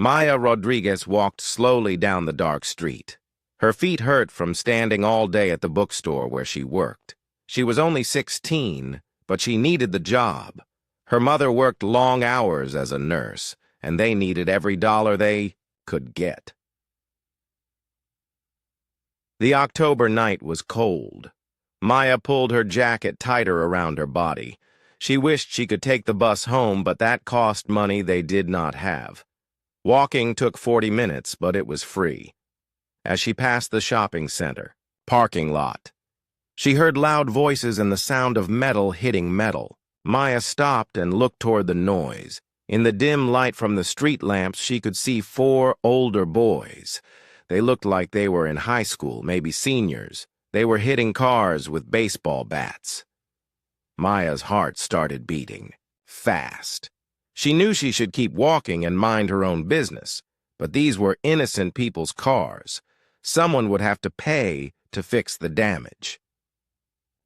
Maya Rodriguez walked slowly down the dark street. Her feet hurt from standing all day at the bookstore where she worked. She was only 16, but she needed the job. Her mother worked long hours as a nurse, and they needed every dollar they could get. The October night was cold. Maya pulled her jacket tighter around her body. She wished she could take the bus home, but that cost money they did not have. Walking took 40 minutes, but it was free. As she passed the shopping center, parking lot, she heard loud voices and the sound of metal hitting metal. Maya stopped and looked toward the noise. In the dim light from the street lamps, she could see 4 older boys. They looked like they were in high school, maybe seniors. They were hitting cars with baseball bats. Maya's heart started beating, fast. She knew she should keep walking and mind her own business, but these were innocent people's cars. Someone would have to pay to fix the damage.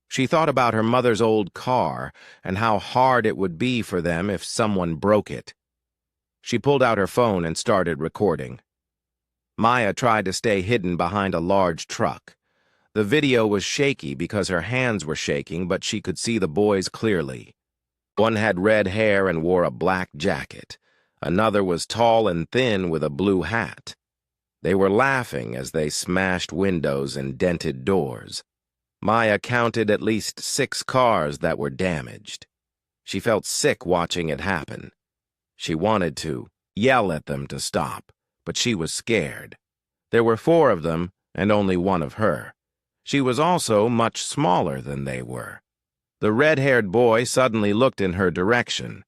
She thought about her mother's old car and how hard it would be for them if someone broke it. She pulled out her phone and started recording. Maya tried to stay hidden behind a large truck. The video was shaky because her hands were shaking, but she could see the boys clearly. One had red hair and wore a black jacket. Another was tall and thin with a blue hat. They were laughing as they smashed windows and dented doors. Maya counted at least 6 cars that were damaged. She felt sick watching it happen. She wanted to yell at them to stop, but she was scared. There were 4 of them and only 1 of her. She was also much smaller than they were. The red-haired boy suddenly looked in her direction.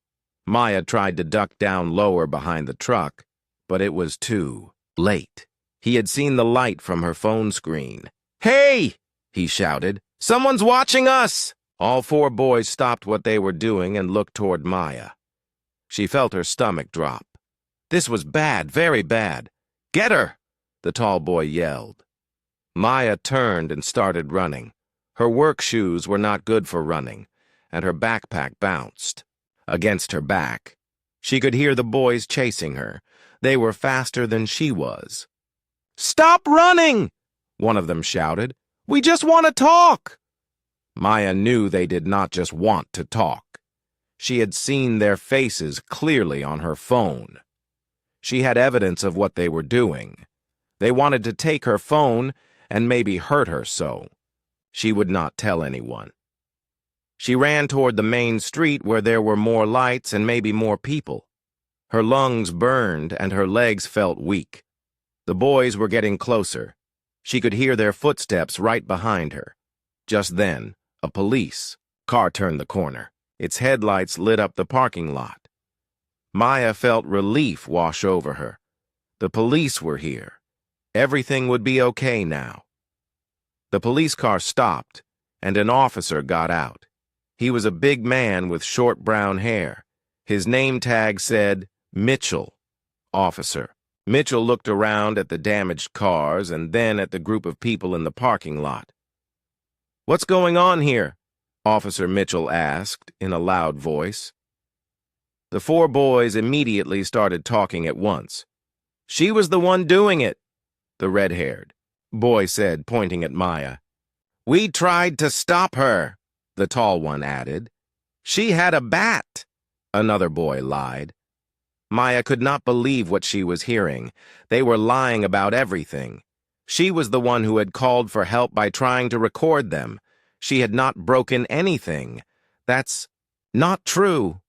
Maya tried to duck down lower behind the truck, but it was too late. He had seen the light from her phone screen. "Hey!" he shouted. "Someone's watching us!" All 4 boys stopped what they were doing and looked toward Maya. She felt her stomach drop. This was bad, very bad. "Get her!" the tall boy yelled. Maya turned and started running. Her work shoes were not good for running, and her backpack bounced against her back. She could hear the boys chasing her. They were faster than she was. "Stop running!" one of them shouted. "We just want to talk!" Maya knew they did not just want to talk. She had seen their faces clearly on her phone. She had evidence of what they were doing. They wanted to take her phone and maybe hurt her so. She would not tell anyone. She ran toward the main street where there were more lights and maybe more people. Her lungs burned and her legs felt weak. The boys were getting closer. She could hear their footsteps right behind her. Just then, a police car turned the corner. Its headlights lit up the parking lot. Maya felt relief wash over her. The police were here. Everything would be okay now. The police car stopped, and an officer got out. He was a big man with short brown hair. His name tag said, Mitchell, officer. Mitchell looked around at the damaged cars and then at the group of people in the parking lot. "What's going on here?" Officer Mitchell asked in a loud voice. The 4 boys immediately started talking at once. "She was the one doing it," the red-haired boy said, pointing at Maya. "We tried to stop her," the tall one added. "She had a bat," another boy lied. Maya could not believe what she was hearing. They were lying about everything. She was the one who had called for help by trying to record them. She had not broken anything. "That's not true,"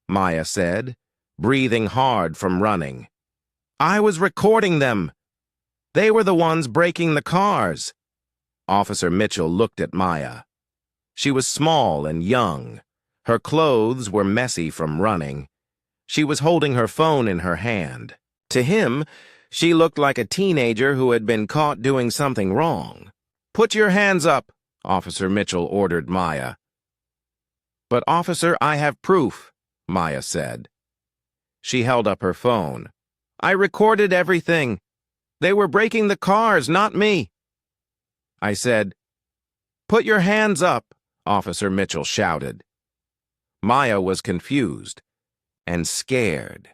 Maya said, breathing hard from running. "I was recording them. They were the ones breaking the cars." Officer Mitchell looked at Maya. She was small and young. Her clothes were messy from running. She was holding her phone in her hand. To him, she looked like a teenager who had been caught doing something wrong. "Put your hands up," Officer Mitchell ordered Maya. "But officer, I have proof," Maya said. She held up her phone. "I recorded everything. They were breaking the cars, not me." I said, "Put your hands up," Officer Mitchell shouted. Maya was confused and scared.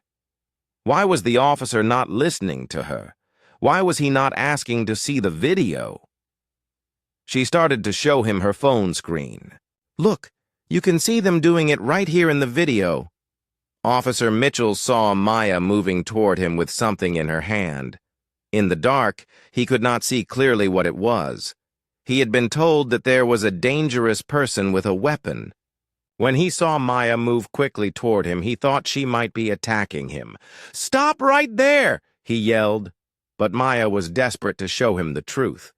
Why was the officer not listening to her? Why was he not asking to see the video? She started to show him her phone screen. Look, you can see them doing it right here in the video. Officer Mitchell saw Maya moving toward him with something in her hand. In the dark, he could not see clearly what it was. He had been told that there was a dangerous person with a weapon. When he saw Maya move quickly toward him, he thought she might be attacking him. "Stop right there!" he yelled. But Maya was desperate to show him the truth.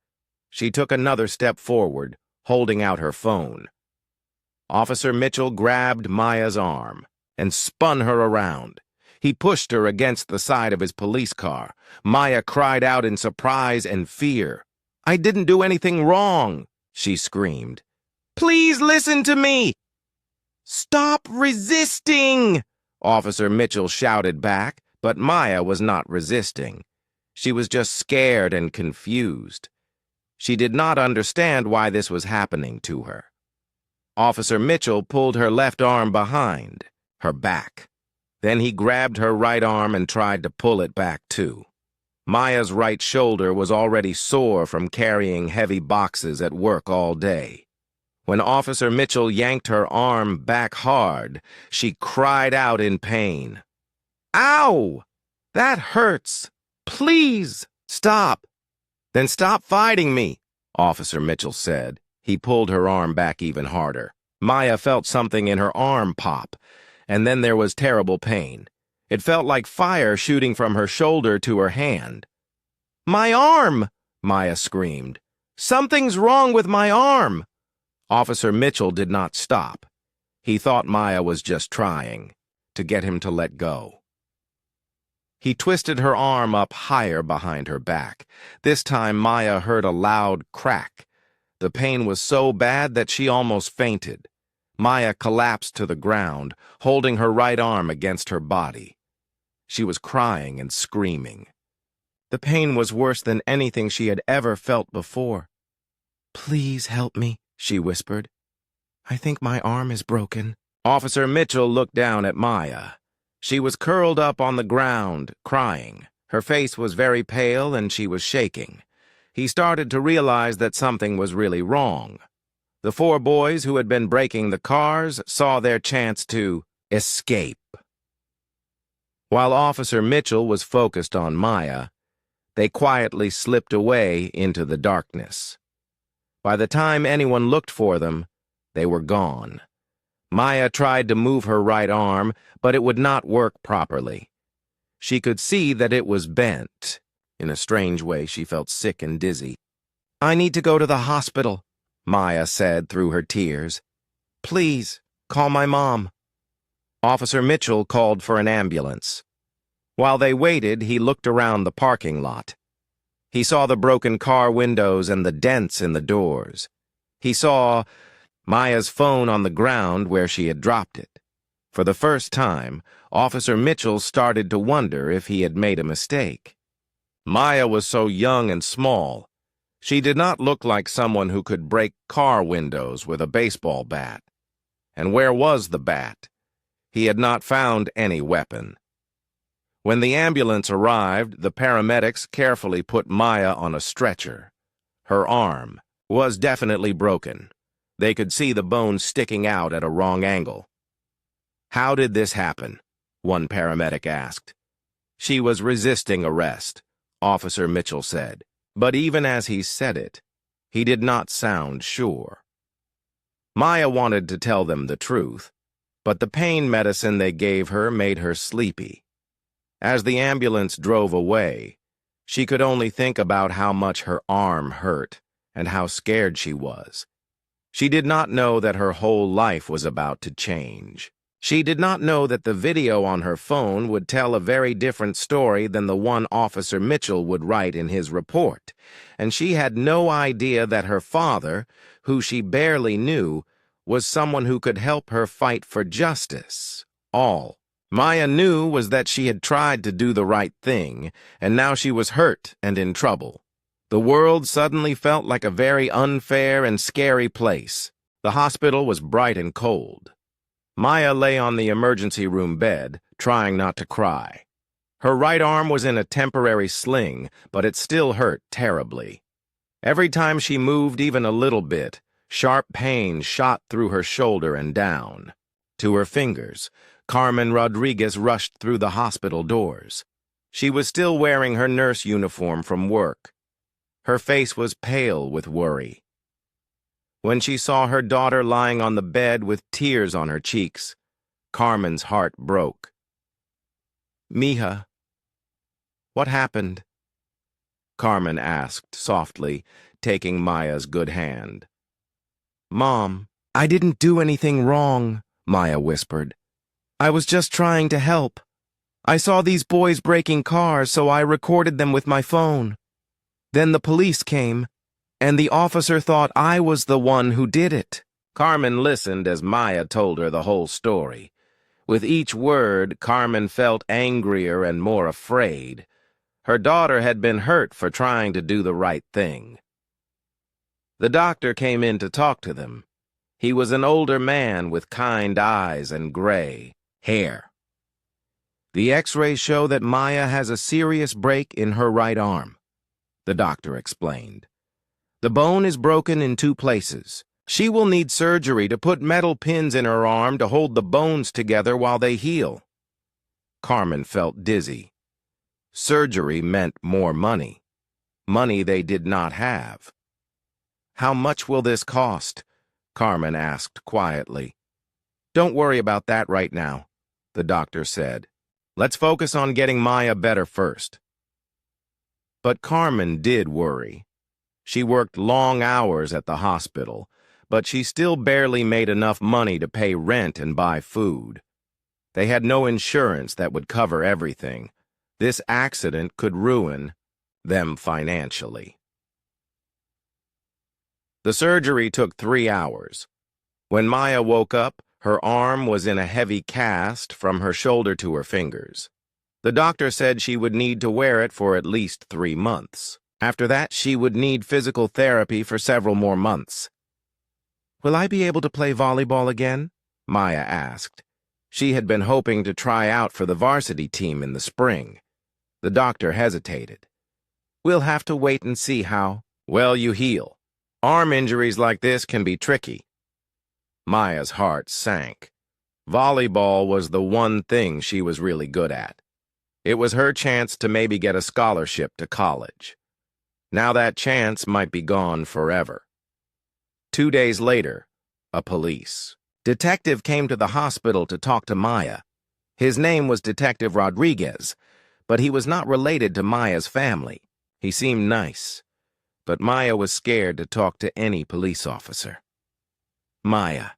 She took another step forward, holding out her phone. Officer Mitchell grabbed Maya's arm and spun her around. He pushed her against the side of his police car. Maya cried out in surprise and fear. "I didn't do anything wrong," she screamed. "Please listen to me!" "Stop resisting!" Officer Mitchell shouted back, but Maya was not resisting. She was just scared and confused. She did not understand why this was happening to her. Officer Mitchell pulled her left arm behind her back. Then he grabbed her right arm and tried to pull it back too. Maya's right shoulder was already sore from carrying heavy boxes at work all day. When Officer Mitchell yanked her arm back hard, she cried out in pain. "Ow! That hurts! Please, stop!" "Then stop fighting me," Officer Mitchell said. He pulled her arm back even harder. Maya felt something in her arm pop, and then there was terrible pain. It felt like fire shooting from her shoulder to her hand. "My arm!" Maya screamed. "Something's wrong with my arm!" Officer Mitchell did not stop. He thought Maya was just trying to get him to let go. He twisted her arm up higher behind her back. This time Maya heard a loud crack. The pain was so bad that she almost fainted. Maya collapsed to the ground, holding her right arm against her body. She was crying and screaming. The pain was worse than anything she had ever felt before. "Please help me," she whispered. "I think my arm is broken." Officer Mitchell looked down at Maya. She was curled up on the ground, crying. Her face was very pale and she was shaking. He started to realize that something was really wrong. The four boys who had been breaking the cars saw their chance to escape. While Officer Mitchell was focused on Maya, they quietly slipped away into the darkness. By the time anyone looked for them, they were gone. Maya tried to move her right arm, but it would not work properly. She could see that it was bent. In a strange way, she felt sick and dizzy. "I need to go to the hospital," Maya said through her tears. "Please, call my mom." Officer Mitchell called for an ambulance. While they waited, he looked around the parking lot. He saw the broken car windows and the dents in the doors. He saw Maya's phone on the ground where she had dropped it. For the first time, Officer Mitchell started to wonder if he had made a mistake. Maya was so young and small. She did not look like someone who could break car windows with a baseball bat. And where was the bat? He had not found any weapon. When the ambulance arrived, the paramedics carefully put Maya on a stretcher. Her arm was definitely broken. They could see the bone sticking out at a wrong angle. "How did this happen?" one paramedic asked. "She was resisting arrest," Officer Mitchell said. But even as he said it, he did not sound sure. Maya wanted to tell them the truth, but the pain medicine they gave her made her sleepy. As the ambulance drove away, she could only think about how much her arm hurt and how scared she was. She did not know that her whole life was about to change. She did not know that the video on her phone would tell a very different story than the one Officer Mitchell would write in his report, and she had no idea that her father, who she barely knew, was someone who could help her fight for justice. All Maya knew was that she had tried to do the right thing, and now she was hurt and in trouble. The world suddenly felt like a very unfair and scary place. The hospital was bright and cold. Maya lay on the emergency room bed, trying not to cry. Her right arm was in a temporary sling, but it still hurt terribly. Every time she moved even a little bit, sharp pain shot through her shoulder and down. To her fingers, Carmen Rodriguez rushed through the hospital doors. She was still wearing her nurse uniform from work. Her face was pale with worry. When she saw her daughter lying on the bed with tears on her cheeks, Carmen's heart broke. "Mija, what happened?" Carmen asked softly, taking Maya's good hand. "Mom, I didn't do anything wrong," Maya whispered. "I was just trying to help. I saw these boys breaking cars, so I recorded them with my phone. Then the police came, and the officer thought I was the one who did it." Carmen listened as Maya told her the whole story. With each word, Carmen felt angrier and more afraid. Her daughter had been hurt for trying to do the right thing. The doctor came in to talk to them. He was an older man with kind eyes and gray hair. "The X-rays show that Maya has a serious break in her right arm," the doctor explained. "The bone is broken in 2 places. She will need surgery to put metal pins in her arm to hold the bones together while they heal." Carmen felt dizzy. Surgery meant more money. Money they did not have. "How much will this cost?" Carmen asked quietly. "Don't worry about that right now," the doctor said. "Let's focus on getting Maya better first." But Carmen did worry. She worked long hours at the hospital, but she still barely made enough money to pay rent and buy food. They had no insurance that would cover everything. This accident could ruin them financially. The surgery took 3 hours. When Maya woke up, her arm was in a heavy cast from her shoulder to her fingers. The doctor said she would need to wear it for at least 3 months. After that, she would need physical therapy for several more months. "Will I be able to play volleyball again?" Maya asked. She had been hoping to try out for the varsity team in the spring. The doctor hesitated. "We'll have to wait and see how well you heal. Arm injuries like this can be tricky." Maya's heart sank. Volleyball was the one thing she was really good at. It was her chance to maybe get a scholarship to college. Now that chance might be gone forever. 2 days later, a police detective came to the hospital to talk to Maya. His name was Detective Rodriguez, but he was not related to Maya's family. He seemed nice, but Maya was scared to talk to any police officer. "Maya,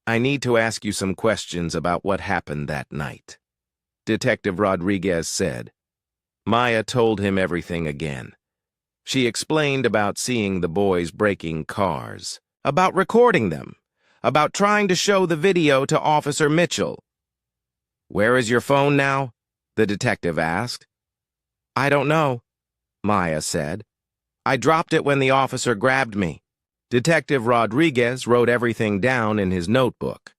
I need to ask you some questions about what happened that night," Detective Rodriguez said. Maya told him everything again. She explained about seeing the boys breaking cars, about recording them, about trying to show the video to Officer Mitchell. "Where is your phone now?" the detective asked. "I don't know," Maya said. "I dropped it when the officer grabbed me." Detective Rodriguez wrote everything down in his notebook.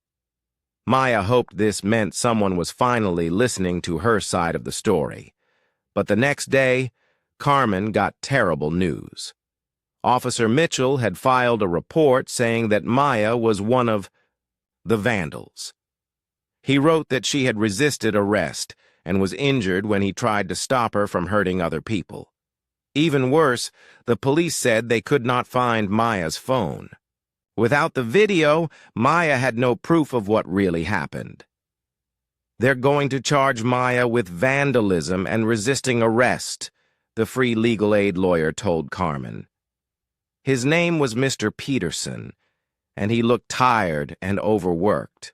Maya hoped this meant someone was finally listening to her side of the story. But the next day, Carmen got terrible news. Officer Mitchell had filed a report saying that Maya was one of the vandals. He wrote that she had resisted arrest and was injured when he tried to stop her from hurting other people. Even worse, the police said they could not find Maya's phone. Without the video, Maya had no proof of what really happened. "They're going to charge Maya with vandalism and resisting arrest," the free legal aid lawyer told Carmen. His name was Mr. Peterson, and he looked tired and overworked.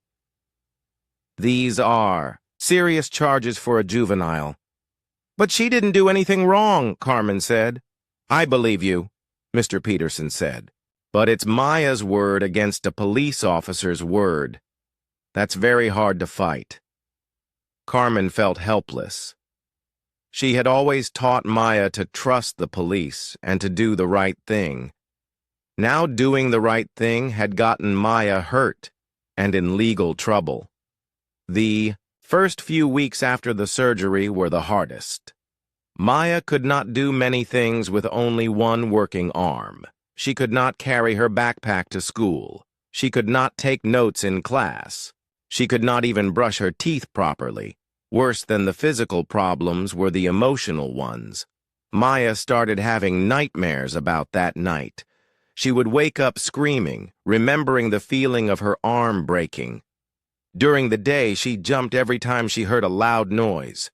"These are serious charges for a juvenile." "But she didn't do anything wrong," Carmen said. "I believe you," Mr. Peterson said. "But it's Maya's word against a police officer's word. That's very hard to fight." Carmen felt helpless. She had always taught Maya to trust the police and to do the right thing. Now doing the right thing had gotten Maya hurt and in legal trouble. The First few weeks after the surgery were the hardest. Maya could not do many things with only one working arm. She could not carry her backpack to school. She could not take notes in class. She could not even brush her teeth properly. Worse than the physical problems were the emotional ones. Maya started having nightmares about that night. She would wake up screaming, remembering the feeling of her arm breaking. During the day, she jumped every time she heard a loud noise.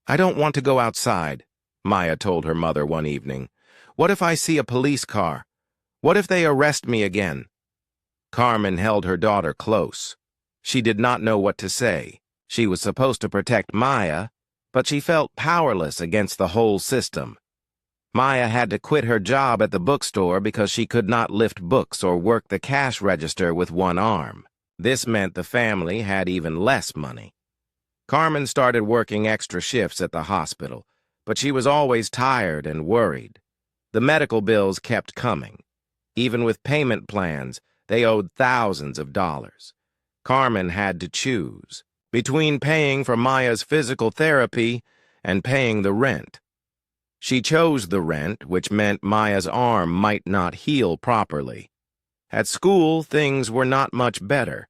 "I don't want to go outside," Maya told her mother one evening. "What if I see a police car? What if they arrest me again?" Carmen held her daughter close. She did not know what to say. She was supposed to protect Maya, but she felt powerless against the whole system. Maya had to quit her job at the bookstore because she could not lift books or work the cash register with one arm. This meant the family had even less money. Carmen started working extra shifts at the hospital, but she was always tired and worried. The medical bills kept coming. Even with payment plans, they owed thousands of dollars. Carmen had to choose between paying for Maya's physical therapy and paying the rent. She chose the rent, which meant Maya's arm might not heal properly. At school, things were not much better.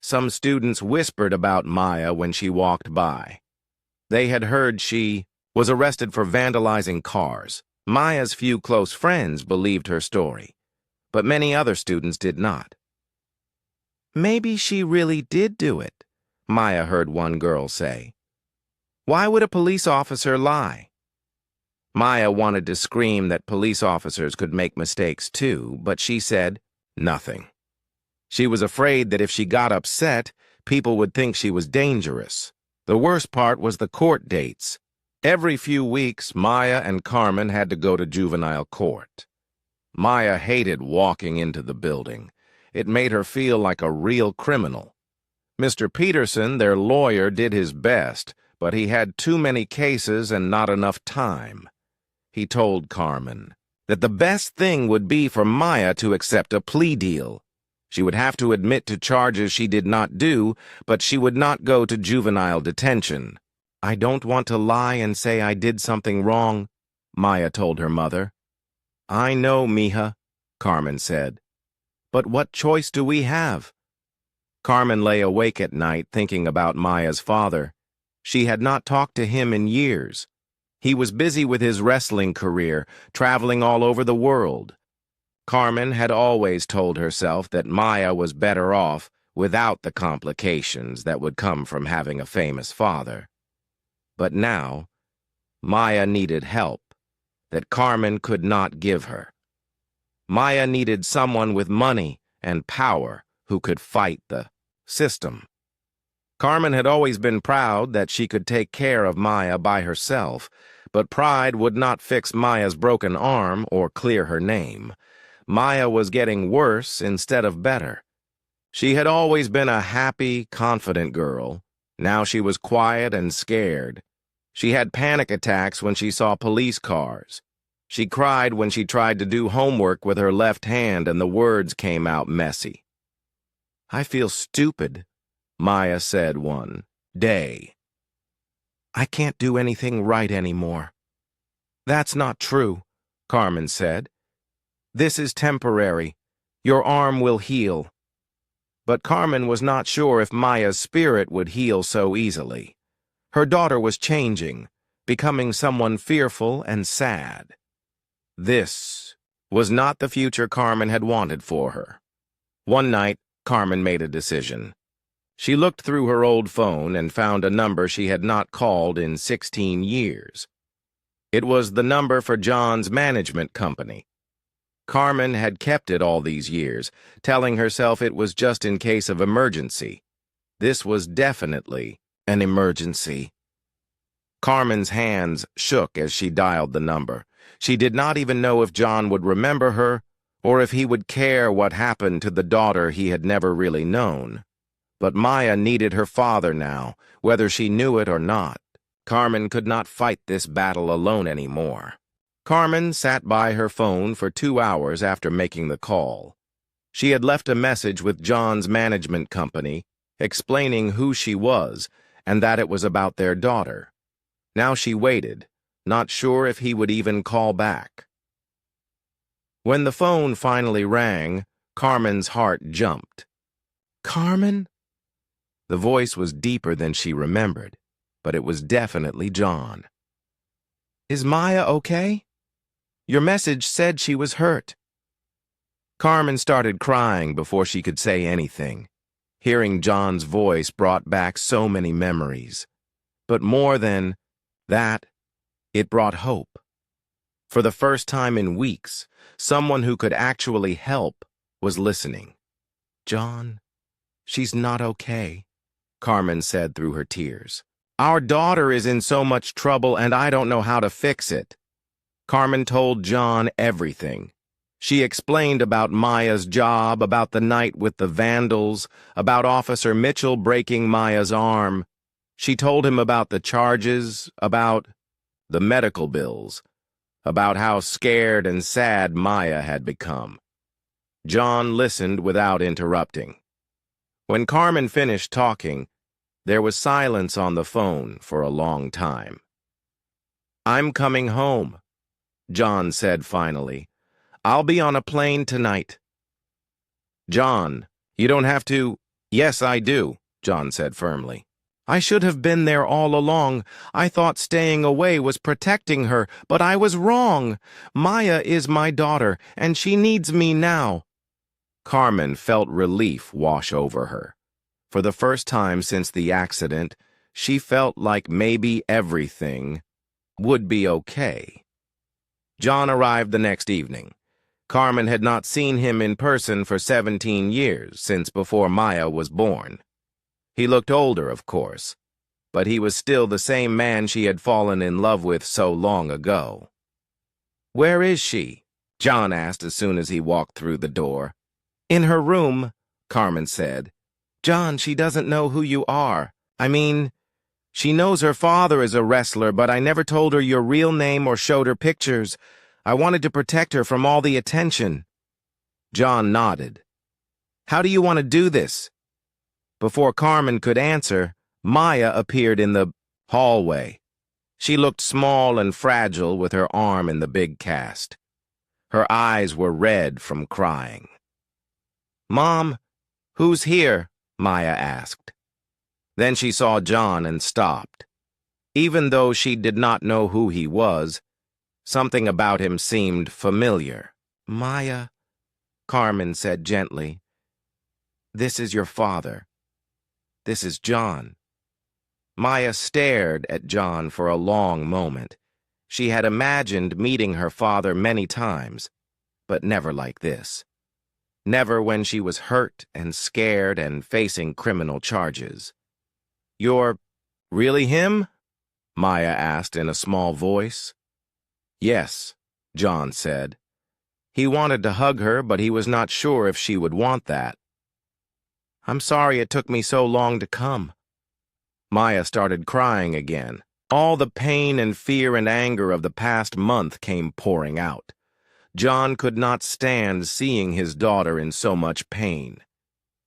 Some students whispered about Maya when she walked by. They had heard she was arrested for vandalizing cars. Maya's few close friends believed her story, but many other students did not. "Maybe she really did do it," Maya heard one girl say. "Why would a police officer lie?" Maya wanted to scream that police officers could make mistakes too, but she said nothing. She was afraid that if she got upset, people would think she was dangerous. The worst part was the court dates. Every few weeks, Maya and Carmen had to go to juvenile court. Maya hated walking into the building. It made her feel like a real criminal. Mr. Peterson, their lawyer, did his best, but he had too many cases and not enough time. He told Carmen that the best thing would be for Maya to accept a plea deal. She would have to admit to charges she did not do, but she would not go to juvenile detention. "I don't want to lie and say I did something wrong," Maya told her mother. "I know, mija," Carmen said. "But what choice do we have?" Carmen lay awake at night thinking about Maya's father. She had not talked to him in years. He was busy with his wrestling career, traveling all over the world. Carmen had always told herself that Maya was better off without the complications that would come from having a famous father. But now, Maya needed help that Carmen could not give her. Maya needed someone with money and power who could fight the system. Carmen had always been proud that she could take care of Maya by herself, but pride would not fix Maya's broken arm or clear her name. Maya was getting worse instead of better. She had always been a happy, confident girl. Now she was quiet and scared. She had panic attacks when she saw police cars. She cried when she tried to do homework with her left hand and the words came out messy. "I feel stupid," Maya said one day. "I can't do anything right anymore." "That's not true," Carmen said. "This is temporary. Your arm will heal." But Carmen was not sure if Maya's spirit would heal so easily. Her daughter was changing, becoming someone fearful and sad. This was not the future Carmen had wanted for her. One night, Carmen made a decision. She looked through her old phone and found a number she had not called in 16 years. It was the number for John's management company. Carmen had kept it all these years, telling herself it was just in case of emergency. This was definitely an emergency. Carmen's hands shook as she dialed the number. She did not even know if John would remember her or if he would care what happened to the daughter he had never really known. But Maya needed her father now, whether she knew it or not. Carmen could not fight this battle alone anymore. Carmen sat by her phone for 2 hours after making the call. She had left a message with John's management company, explaining who she was and that it was about their daughter. Now she waited, not sure if he would even call back. When the phone finally rang, Carmen's heart jumped. Carmen? The voice was deeper than she remembered, but it was definitely John. Is Maya okay? Your message said she was hurt. Carmen started crying before she could say anything. Hearing John's voice brought back so many memories. But more than that, it brought hope. For the first time in weeks, someone who could actually help was listening. John, she's not okay, Carmen said through her tears. Our daughter is in so much trouble and I don't know how to fix it. Carmen told John everything. She explained about Maya's job, about the night with the vandals, about Officer Mitchell breaking Maya's arm. She told him about the charges, about the medical bills, about how scared and sad Maya had become. John listened without interrupting. When Carmen finished talking, there was silence on the phone for a long time. I'm coming home, John said finally. I'll be on a plane tonight. John, you don't have to. Yes, I do, John said firmly. I should have been there all along. I thought staying away was protecting her, but I was wrong. Maya is my daughter, and she needs me now. Carmen felt relief wash over her. For the first time since the accident, she felt like maybe everything would be okay. John arrived the next evening. Carmen had not seen him in person for 17 years, since before Maya was born. He looked older, of course, but he was still the same man she had fallen in love with so long ago. Where is she? John asked as soon as he walked through the door. In her room, Carmen said. John, she doesn't know who you are. I mean, she knows her father is a wrestler, but I never told her your real name or showed her pictures. I wanted to protect her from all the attention. John nodded. How do you want to do this? Before Carmen could answer, Maya appeared in the hallway. She looked small and fragile with her arm in the big cast. Her eyes were red from crying. Mom, who's here? Maya asked. Then she saw John and stopped. Even though she did not know who he was, something about him seemed familiar. Maya, Carmen said gently, this is your father. This is John. Maya stared at John for a long moment. She had imagined meeting her father many times, but never like this. Never when she was hurt and scared and facing criminal charges. You're really him? Maya asked in a small voice. Yes, John said. He wanted to hug her, but he was not sure if she would want that. I'm sorry it took me so long to come. Maya started crying again. All the pain and fear and anger of the past month came pouring out. John could not stand seeing his daughter in so much pain.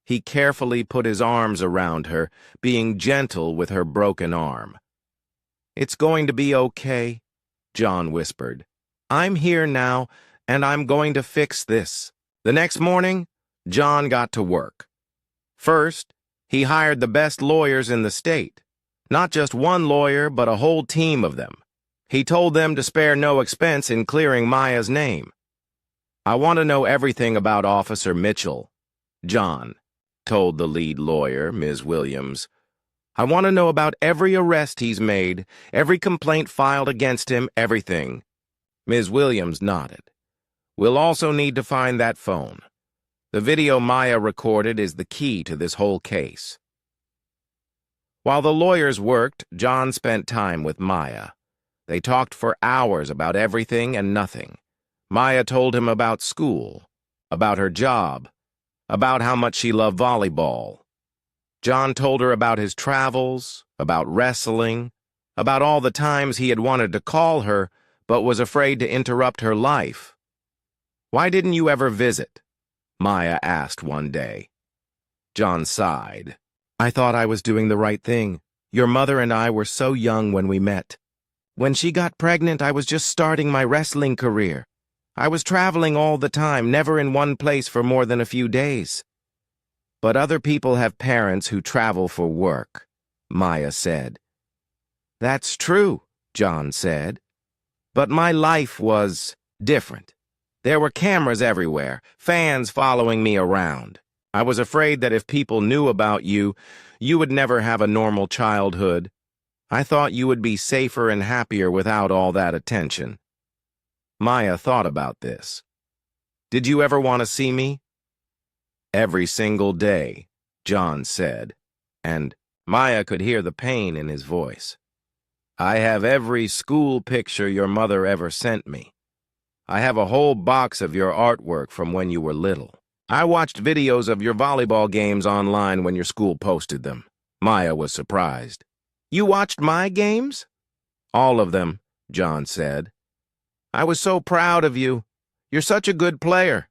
He carefully put his arms around her, being gentle with her broken arm. It's going to be okay, John whispered. I'm here now, and I'm going to fix this. The next morning, John got to work. First, he hired the best lawyers in the state. Not just one lawyer, but a whole team of them. He told them to spare no expense in clearing Maya's name. I want to know everything about Officer Mitchell, John told the lead lawyer, Ms. Williams. I want to know about every arrest he's made, every complaint filed against him, everything. Ms. Williams nodded. We'll also need to find that phone. The video Maya recorded is the key to this whole case. While the lawyers worked, John spent time with Maya. They talked for hours about everything and nothing. Maya told him about school, about her job, about how much she loved volleyball. John told her about his travels, about wrestling, about all the times he had wanted to call her, but was afraid to interrupt her life. Why didn't you ever visit? Maya asked one day. John sighed. I thought I was doing the right thing. Your mother and I were so young when we met. When she got pregnant, I was just starting my wrestling career. I was traveling all the time, never in one place for more than a few days. But other people have parents who travel for work, Maya said. That's true, John said. But my life was different. There were cameras everywhere, fans following me around. I was afraid that if people knew about you, you would never have a normal childhood. I thought you would be safer and happier without all that attention. Maya thought about this. Did you ever want to see me? Every single day, John said, and Maya could hear the pain in his voice. I have every school picture your mother ever sent me. I have a whole box of your artwork from when you were little. I watched videos of your volleyball games online when your school posted them. Maya was surprised. You watched my games? All of them, John said. I was so proud of you. You're such a good player.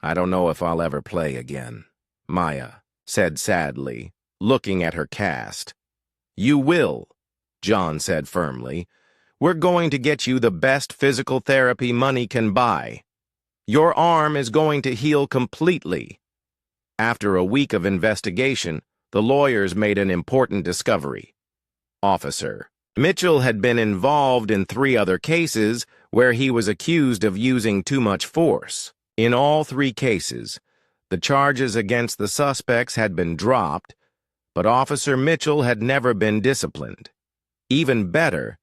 I don't know if I'll ever play again, Maya said sadly, looking at her cast. You will, John said firmly. We're going to get you the best physical therapy money can buy. Your arm is going to heal completely. After a week of investigation, the lawyers made an important discovery. Officer Mitchell had been involved in 3 other cases where he was accused of using too much force. In all 3 cases, the charges against the suspects had been dropped, but Officer Mitchell had never been disciplined. Even better,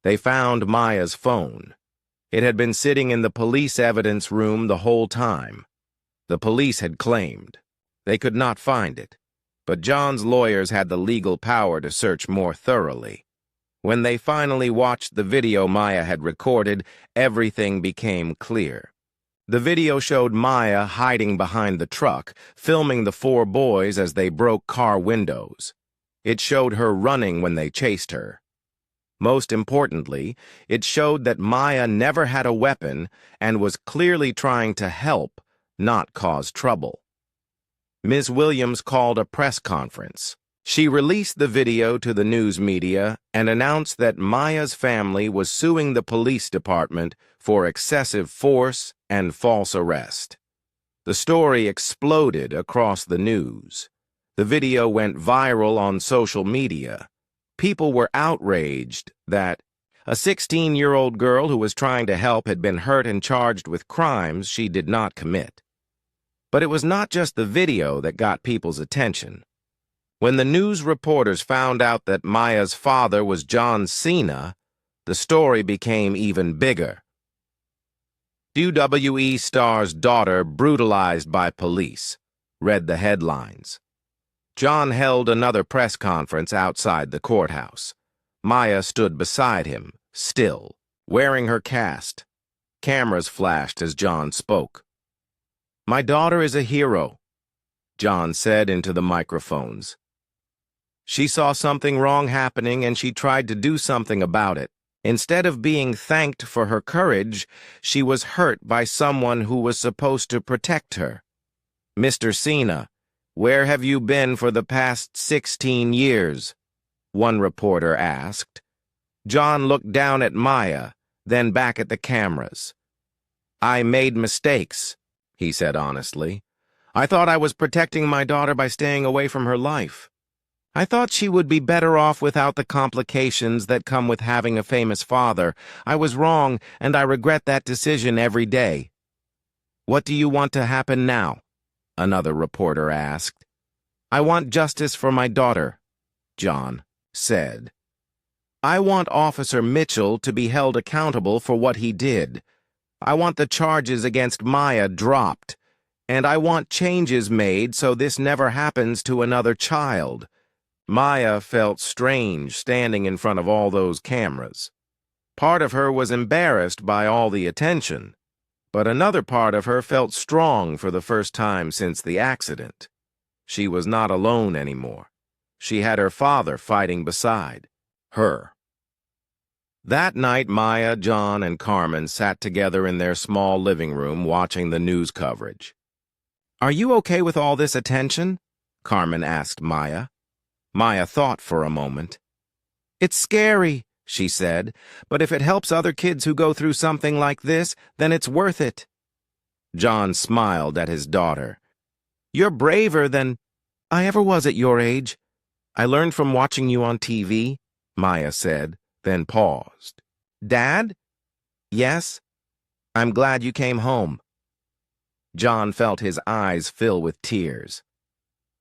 they found Maya's phone. It had been sitting in the police evidence room the whole time. The police had claimed they could not find it, but John's lawyers had the legal power to search more thoroughly. When they finally watched the video Maya had recorded, everything became clear. The video showed Maya hiding behind the truck, filming the 4 boys as they broke car windows. It showed her running when they chased her. Most importantly, it showed that Maya never had a weapon and was clearly trying to help, not cause trouble. Ms. Williams called a press conference. She released the video to the news media and announced that Maya's family was suing the police department for excessive force and false arrest. The story exploded across the news. The video went viral on social media. People were outraged that a 16-year-old girl who was trying to help had been hurt and charged with crimes she did not commit. But it was not just the video that got people's attention. When the news reporters found out that Maya's father was John Cena, the story became even bigger. WWE star's daughter brutalized by police, read the headlines. John held another press conference outside the courthouse. Maya stood beside him, still, wearing her cast. Cameras flashed as John spoke. My daughter is a hero, John said into the microphones. She saw something wrong happening and she tried to do something about it. Instead of being thanked for her courage, she was hurt by someone who was supposed to protect her. Mr. Cena, where have you been for the past 16 years? One reporter asked. John looked down at Maya, then back at the cameras. I made mistakes, he said honestly. I thought I was protecting my daughter by staying away from her life. I thought she would be better off without the complications that come with having a famous father. I was wrong, and I regret that decision every day. What do you want to happen now? Another reporter asked. I want justice for my daughter, John said. I want Officer Mitchell to be held accountable for what he did. I want the charges against Maya dropped, and I want changes made so this never happens to another child. Maya felt strange standing in front of all those cameras. Part of her was embarrassed by all the attention, but another part of her felt strong for the first time since the accident. She was not alone anymore. She had her father fighting beside her. That night, Maya, John, and Carmen sat together in their small living room watching the news coverage. Are you okay with all this attention? Carmen asked Maya. Maya thought for a moment. "It's scary," she said, "but if it helps other kids who go through something like this, then it's worth it." John smiled at his daughter. "You're braver than I ever was at your age. I learned from watching you on TV," Maya said, then paused. "Dad?" "Yes? I'm glad you came home." John felt his eyes fill with tears.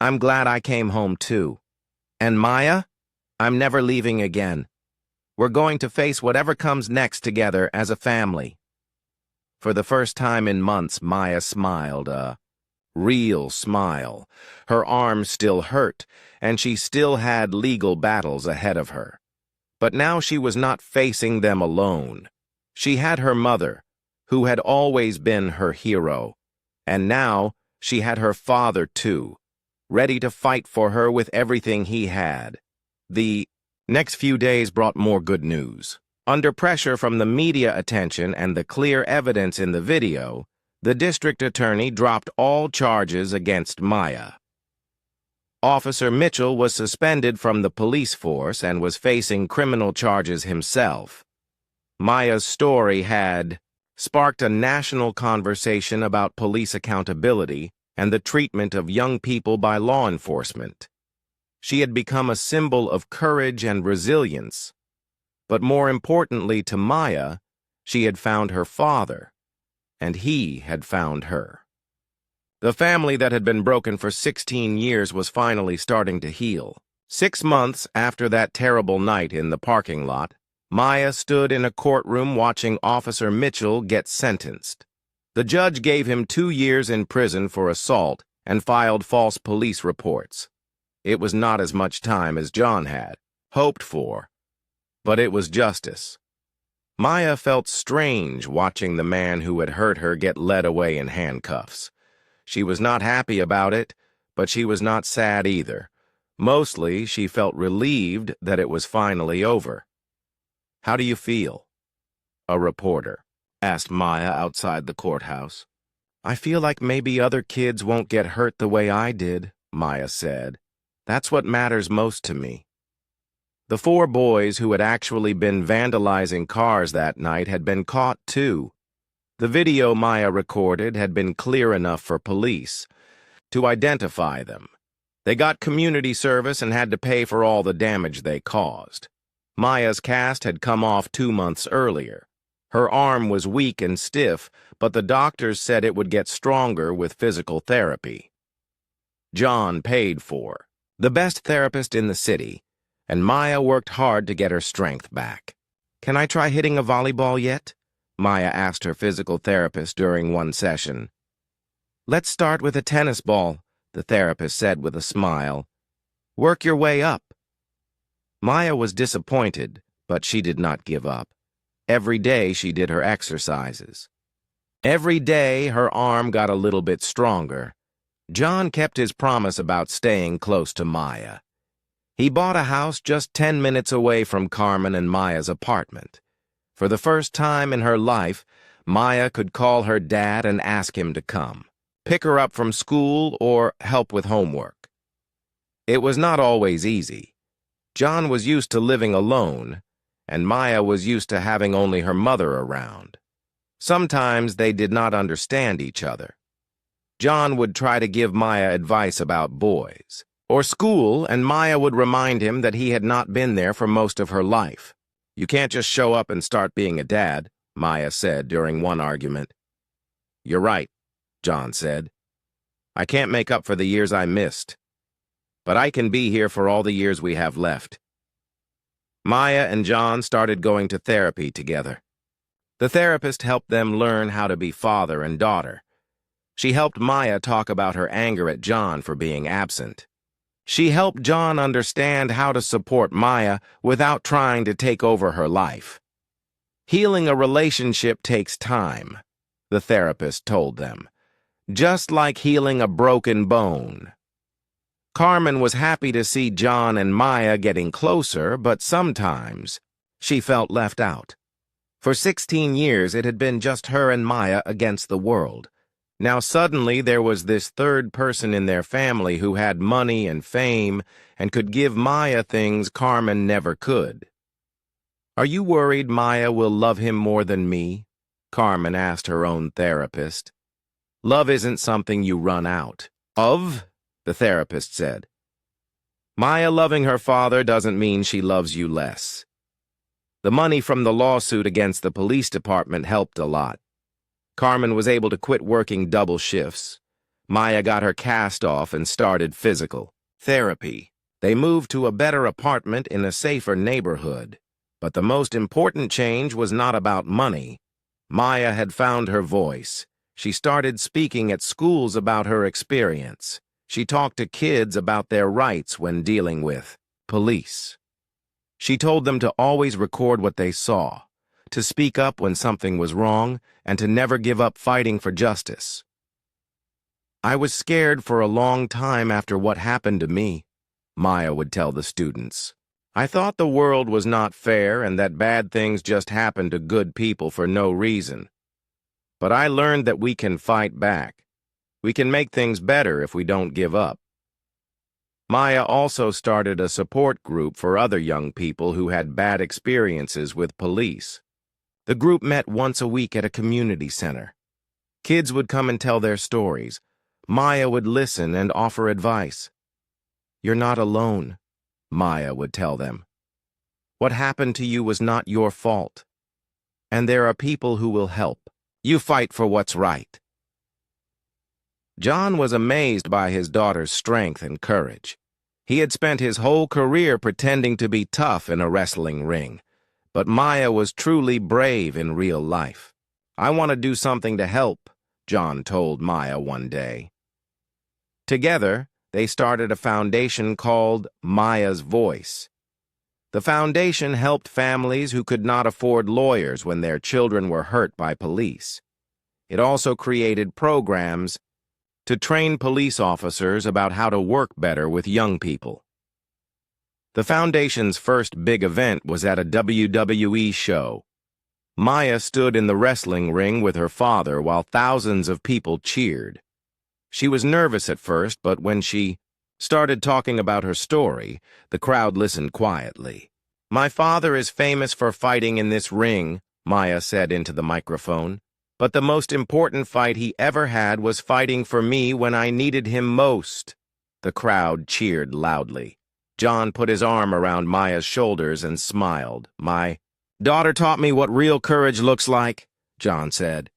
"I'm glad I came home too. And Maya? I'm never leaving again. We're going to face whatever comes next together as a family." For the first time in months, Maya smiled, a real smile. Her arms still hurt, and she still had legal battles ahead of her. But now she was not facing them alone. She had her mother, who had always been her hero, and now she had her father too, ready to fight for her with everything he had. The next few days brought more good news. Under pressure from the media attention and the clear evidence in the video, the district attorney dropped all charges against Maya. Officer Mitchell was suspended from the police force and was facing criminal charges himself. Maya's story had sparked a national conversation about police accountability and the treatment of young people by law enforcement. She had become a symbol of courage and resilience. But more importantly to Maya, she had found her father, and he had found her. The family that had been broken for 16 years was finally starting to heal. 6 months after that terrible night in the parking lot, Maya stood in a courtroom watching Officer Mitchell get sentenced. The judge gave him 2 years in prison for assault and filed false police reports. It was not as much time as John had hoped for, but it was justice. Maya felt strange watching the man who had hurt her get led away in handcuffs. She was not happy about it, but she was not sad either. Mostly, she felt relieved that it was finally over. "How do you feel?" a reporter asked Maya outside the courthouse. "I feel like maybe other kids won't get hurt the way I did," Maya said. "That's what matters most to me." The 4 boys who had actually been vandalizing cars that night had been caught too. The video Maya recorded had been clear enough for police to identify them. They got community service and had to pay for all the damage they caused. Maya's cast had come off 2 months earlier. Her arm was weak and stiff, but the doctors said it would get stronger with physical therapy. John paid for the best therapist in the city, and Maya worked hard to get her strength back. "Can I try hitting a volleyball yet?" Maya asked her physical therapist during one session. "Let's start with a tennis ball," the therapist said with a smile. "Work your way up." Maya was disappointed, but she did not give up. Every day she did her exercises. Every day her arm got a little bit stronger. John kept his promise about staying close to Maya. He bought a house just 10 minutes away from Carmen and Maya's apartment. For the first time in her life, Maya could call her dad and ask him to come, pick her up from school, or help with homework. It was not always easy. John was used to living alone, and Maya was used to having only her mother around. Sometimes they did not understand each other. John would try to give Maya advice about boys or school, and Maya would remind him that he had not been there for most of her life. "You can't just show up and start being a dad," Maya said during one argument. "You're right," John said. "I can't make up for the years I missed. But I can be here for all the years we have left." Maya and John started going to therapy together. The therapist helped them learn how to be father and daughter. She helped Maya talk about her anger at John for being absent. She helped John understand how to support Maya without trying to take over her life. "Healing a relationship takes time," the therapist told them, "just like healing a broken bone." Carmen was happy to see John and Maya getting closer, but sometimes she felt left out. For 16 years, it had been just her and Maya against the world. Now suddenly there was this third person in their family who had money and fame and could give Maya things Carmen never could. "Are you worried Maya will love him more than me?" Carmen asked her own therapist. "Love isn't something you run out of," the therapist said. "Maya loving her father doesn't mean she loves you less." The money from the lawsuit against the police department helped a lot. Carmen was able to quit working double shifts. Maya got her cast off and started physical therapy. They moved to a better apartment in a safer neighborhood. But the most important change was not about money. Maya had found her voice. She started speaking at schools about her experience. She talked to kids about their rights when dealing with police. She told them to always record what they saw, to speak up when something was wrong, and to never give up fighting for justice. "I was scared for a long time after what happened to me," Maya would tell the students. "I thought the world was not fair and that bad things just happened to good people for no reason. But I learned that we can fight back. We can make things better if we don't give up." Maya also started a support group for other young people who had bad experiences with police. The group met once a week at a community center. Kids would come and tell their stories. Maya would listen and offer advice. "You're not alone," Maya would tell them. "What happened to you was not your fault. And there are people who will help. You fight for what's right." John was amazed by his daughter's strength and courage. He had spent his whole career pretending to be tough in a wrestling ring, but Maya was truly brave in real life. "I want to do something to help," John told Maya one day. Together, they started a foundation called Maya's Voice. The foundation helped families who could not afford lawyers when their children were hurt by police. It also created programs to train police officers about how to work better with young people. The foundation's first big event was at a WWE show. Maya stood in the wrestling ring with her father while thousands of people cheered. She was nervous at first, but when she started talking about her story, the crowd listened quietly. "My father is famous for fighting in this ring," Maya said into the microphone. "But the most important fight he ever had was fighting for me when I needed him most." The crowd cheered loudly. John put his arm around Maya's shoulders and smiled. "My daughter taught me what real courage looks like," John said.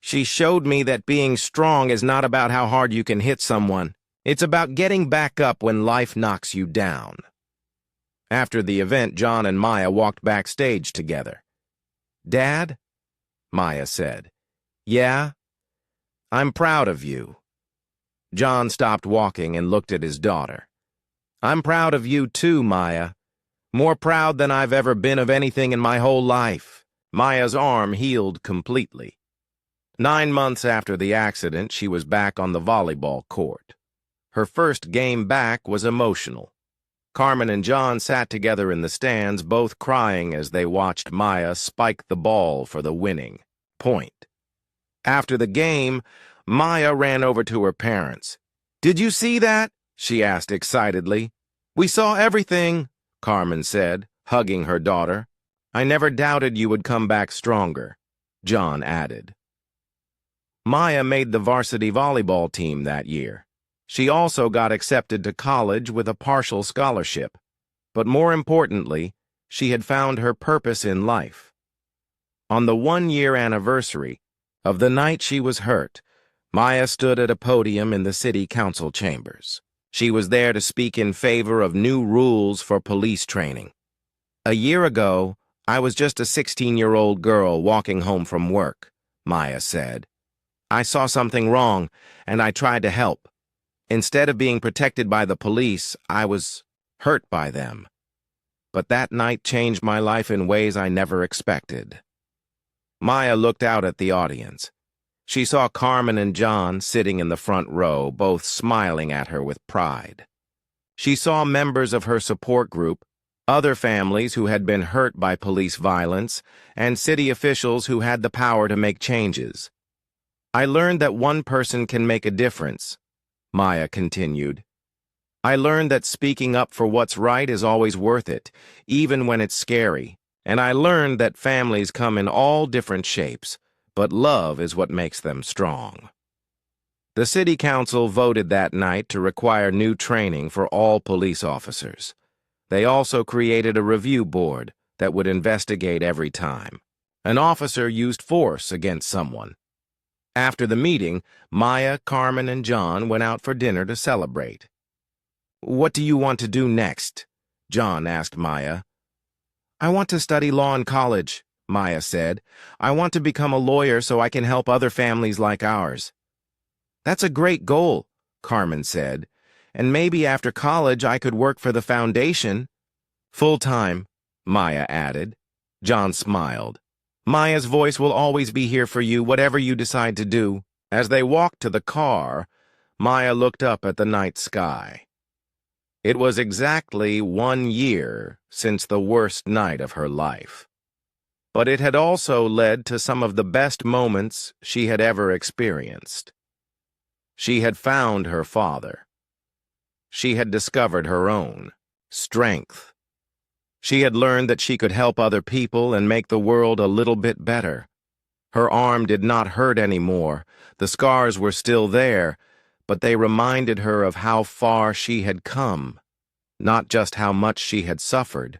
"She showed me that being strong is not about how hard you can hit someone. It's about getting back up when life knocks you down." After the event, John and Maya walked backstage together. "Dad?" Maya said. "Yeah? I'm proud of you." John stopped walking and looked at his daughter. "I'm proud of you too, Maya. More proud than I've ever been of anything in my whole life." Maya's arm healed completely. 9 months after the accident, she was back on the volleyball court. Her first game back was emotional. Carmen and John sat together in the stands, both crying as they watched Maya spike the ball for the winning point. After the game, Maya ran over to her parents. "Did you see that?" she asked excitedly. "We saw everything," Carmen said, hugging her daughter. "I never doubted you would come back stronger," John added. Maya made the varsity volleyball team that year. She also got accepted to college with a partial scholarship. But more importantly, she had found her purpose in life. On the 1-year anniversary of the night she was hurt, Maya stood at a podium in the city council chambers. She was there to speak in favor of new rules for police training. "A year ago, I was just a 16-year-old girl walking home from work," Maya said. "I saw something wrong, and I tried to help. Instead of being protected by the police, I was hurt by them. But that night changed my life in ways I never expected." Maya looked out at the audience. She saw Carmen and John sitting in the front row, both smiling at her with pride. She saw members of her support group, other families who had been hurt by police violence, and city officials who had the power to make changes. I learned that one person can make a difference, Maya continued. I learned that speaking up for what's right is always worth it, even when it's scary. And I learned that families come in all different shapes, but love is what makes them strong. The city council voted that night to require new training for all police officers. They also created a review board that would investigate every time an officer used force against someone. After the meeting, Maya, Carmen, and John went out for dinner to celebrate. "What do you want to do next?" John asked Maya. "I want to study law in college," Maya said. "I want to become a lawyer so I can help other families like ours." "That's a great goal," Carmen said. "And maybe after college I could work for the foundation." "Full-time," Maya added. John smiled. "Maya's voice will always be here for you, whatever you decide to do." As they walked to the car, Maya looked up at the night sky. It was exactly 1 year since the worst night of her life. But it had also led to some of the best moments she had ever experienced. She had found her father. She had discovered her own strength. She had learned that she could help other people and make the world a little bit better. Her arm did not hurt anymore. The scars were still there, but they reminded her of how far she had come, not just how much she had suffered.